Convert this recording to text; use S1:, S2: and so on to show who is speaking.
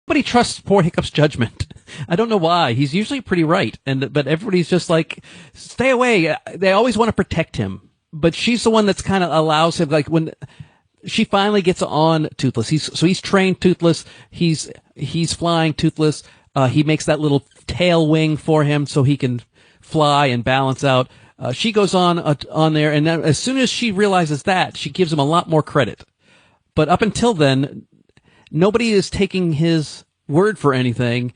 S1: nobody trusts poor Hiccup's judgment. I don't know why. He's usually pretty right, but everybody's just like, stay away. They always want to protect him, but she's the one that's kind of allows him. Like when she finally gets on Toothless, he's trained Toothless. He's flying Toothless. He makes that little tail wing for him so he can fly and balance out. She goes on there, and then as soon as she realizes that, she gives him a lot more credit. But up until then, nobody is taking his word for anything.